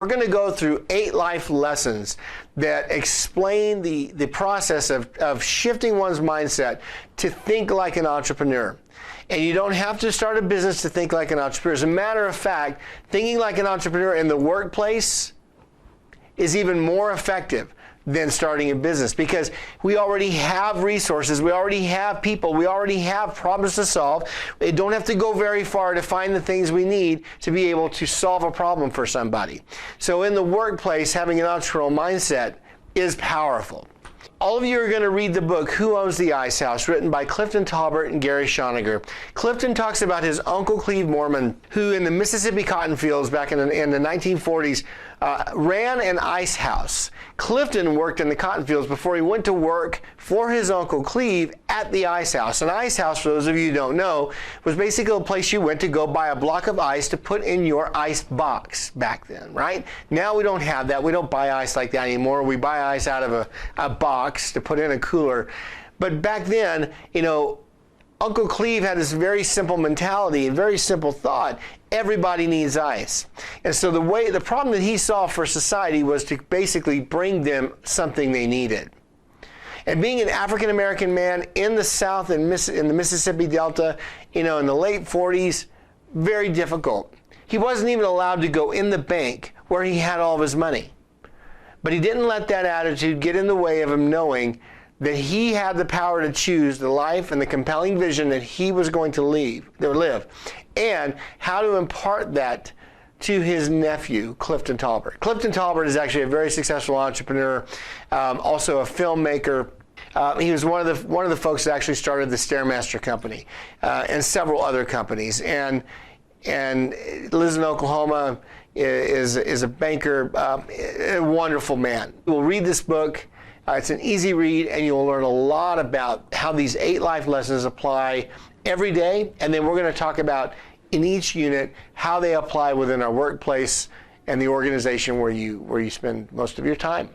We're going to go through 8 life lessons that explain the process of shifting one's mindset to think like an entrepreneur. And you don't have to start a business to think like an entrepreneur. As a matter of fact, thinking like an entrepreneur in the workplace is even more effective than starting a business, because we already have resources, we already have people, we already have problems to solve. We don't have to go very far to find the things we need to be able to solve a problem for somebody. So in the workplace, having an entrepreneurial mindset is powerful. All of you are going to read the book, Who Owns the Ice House, written by Clifton Talbert and Gary Schoninger. Clifton talks about his uncle Cleve Mormon, who in the Mississippi cotton fields back in the 1940s ran an ice house. Clifton worked in the cotton fields before he went to work for his uncle Cleve at the ice house. An ice house, for those of you who don't know, was basically a place you went to go buy a block of ice to put in your ice box back then, right? Now we don't have that. We don't buy ice like that anymore. We buy ice out of a box to put in a cooler. But back then, you know, Uncle Cleve had this very simple mentality and very simple thought: everybody needs ice. And so the problem that he saw for society was to basically bring them something they needed. And being an African-American man in the South and in the Mississippi Delta, you know, in the late 40s, very difficult. He wasn't even allowed to go in the bank where he had all of his money. But he didn't let that attitude get in the way of him knowing that he had the power to choose the life and the compelling vision that he was going to live, and how to impart that to his nephew, Clifton Talbert. Clifton Talbert is actually a very successful entrepreneur, also a filmmaker. He was one of the folks that actually started the Stairmaster Company and several other companies. And lives in Oklahoma, is a banker, a wonderful man. We'll read this book. It's an easy read, and you'll learn a lot about how these 8 life lessons apply every day. And then we're going to talk about, in each unit, how they apply within our workplace and the organization where you spend most of your time.